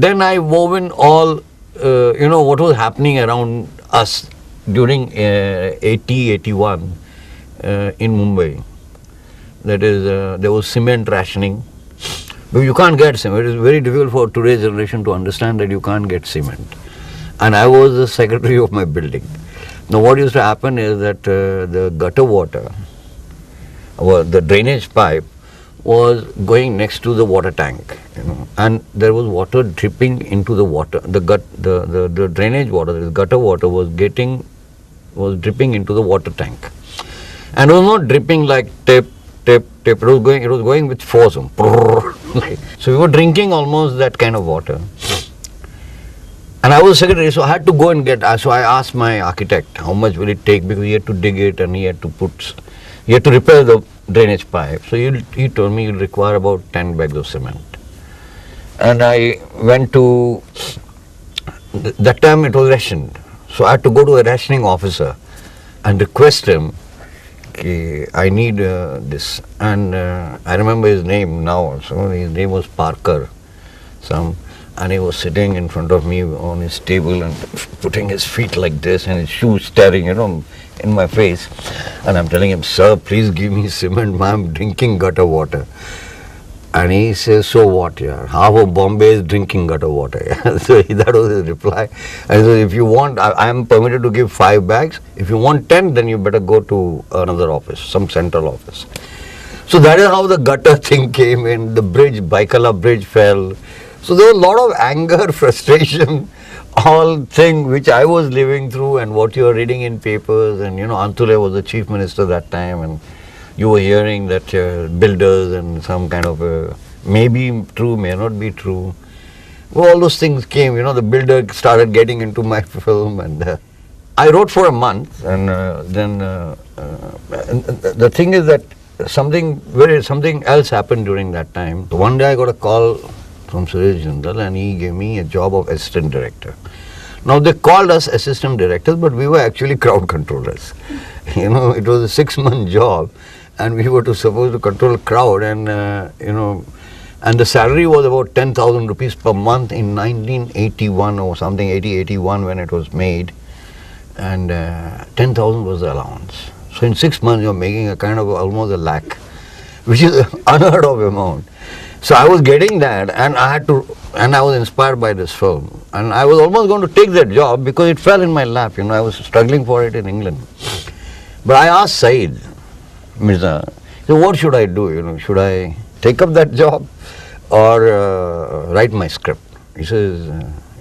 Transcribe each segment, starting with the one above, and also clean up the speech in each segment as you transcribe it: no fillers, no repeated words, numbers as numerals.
then I wove in all, what was happening around us during 80, 81 in Mumbai. That is, there was cement rationing. But you can't get cement. It is very difficult for today's generation to understand that you can't get cement. And I was the secretary of my building. Now what used to happen is that the gutter water, or the drainage pipe, was going next to the water tank, and there was water dripping into the water. The drainage water, the gutter water was dripping into the water tank, and it was not dripping like tip. It was going with force. So we were drinking almost that kind of water. And I was secretary, so I had to go and get. So I asked my architect how much will it take, because he had to dig it and he had to repair the drainage pipe. So he told me you'll require about 10 bags of cement. And I went to, that time it was rationed. So I had to go to a rationing officer and request him, I need this. And I remember his name now. So his name was Parker. And he was sitting in front of me on his table and putting his feet like this and his shoes staring, in my face. And I'm telling him, sir, please give me cement. I'm drinking gutter water. And he says, so what, yeah? Half of Bombay is drinking gutter water. Yeah? So that was his reply. And so if you want, I am permitted to give 5 bags. If you want 10, then you better go to another office, some central office. So that is how the gutter thing came in. The bridge, Baikala bridge fell. So there was a lot of anger, frustration, all thing which I was living through, and what you are reading in papers. And Antule was the chief minister that time, and you were hearing that builders and some kind of maybe true, may not be true. Well, all those things came. The builder started getting into my film, and I wrote for a month, and then the thing is that something else happened during that time. One day I got a call from Suresh Jindal, and he gave me a job of assistant director. Now they called us assistant directors, but we were actually crowd controllers. It was a 6-month job, and we were supposed to control crowd, and and the salary was about 10,000 rupees per month in 1981 or something, 81 when it was made, and 10,000 was the allowance. So in 6 months you're making a kind of almost 1 lakh, which is an unheard of amount. So I was getting that, and I was inspired by this film, and I was almost going to take that job because it fell in my lap. I was struggling for it in England. But I asked Said Mirza, so what should I do? Should I take up that job or write my script? He says,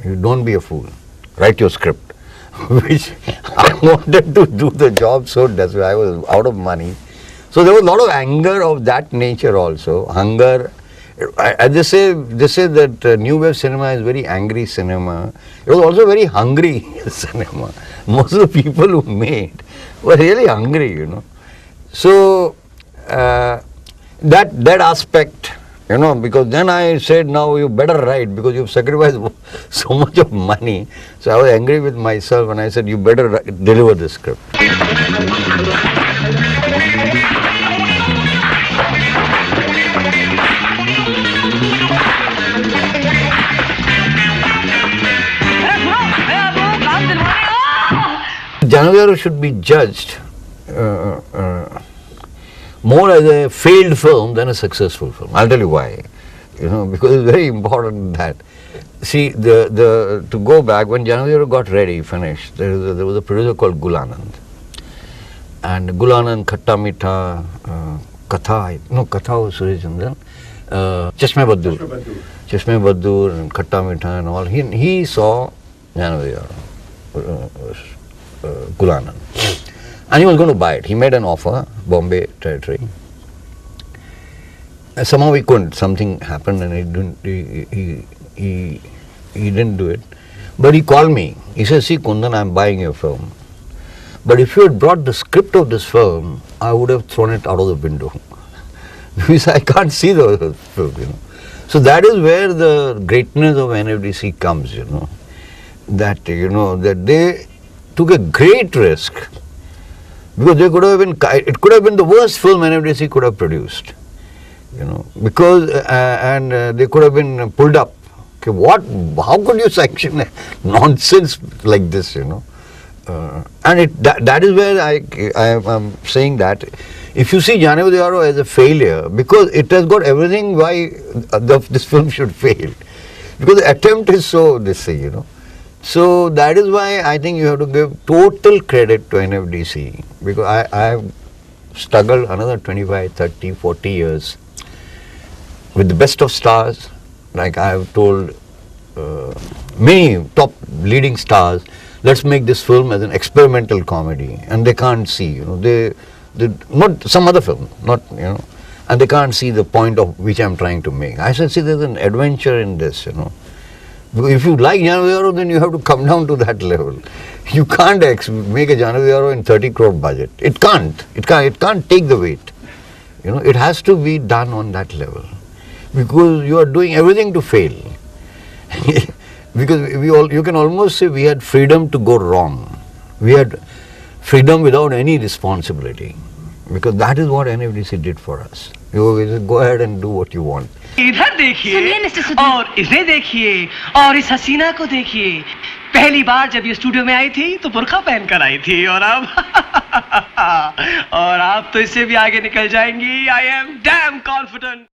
you don't be a fool, write your script. Which I wanted to do the job so desperately. I was out of money. So there was a lot of anger of that nature also, hunger. They say that New Wave cinema is very angry cinema. It was also very hungry cinema. Most of the people who made were really hungry, So that aspect, because then I said, now you better write because you've sacrificed so much of money. So I was angry with myself, and I said, you better deliver the script. Jaane should be judged more as a failed film than a successful film. I'll tell you why. Because it's very important that. See, to go back, when Jaane got ready, finished, there was a producer called Gul Anand. And Gul Anand, Khatta Meetha, Katha was Suresh Jindal, Chashme Baddur and Khatta Meetha and all. He saw Jaane Gul Anand. And he was going to buy it. He made an offer, Bombay territory. Somehow he couldn't. Something happened and he didn't do it. But he called me. He said, see Kundan, I'm buying your film. But if you had brought the script of this film, I would have thrown it out of the window. Because I can't see the film, So that is where the greatness of NFDC comes, That, that they took a great risk. Because it could have been the worst film NFDC could have produced, because, and they could have been pulled up, Okay, how could you sanction nonsense like this, you know? And that is where I am saying that if you see JBDY as a failure, because it has got everything why this film should fail, because the attempt is so you know. So that is why I think you have to give total credit to NFDC, because I have struggled another 25, 30, 40 years with the best of stars. Like I have told many top leading stars, let's make this film as an experimental comedy, and they can't see, you know, they not some other film, not, you know, and they can't see the point of which I'm trying to make. I said, see, there's an adventure in this, you know. If you like JBDY, then you have to come down to that level. You can't make a JBDY in 30 crore budget. It can't take the weight. You know, it has to be done on that level, because you are doing everything to fail. Because you can almost say we had freedom to go wrong. We had freedom without any responsibility, because that is what NFDC did for us. You just go ahead and do what you want. इधर देखिए और इसे देखिए और इस हसीना को देखिए, पहली बार जब ये स्टूडियो में आई थी तो बुर्का पहनकर आई थी, और अब तो इससे भी आगे निकल जाएंगी. I am damn confident.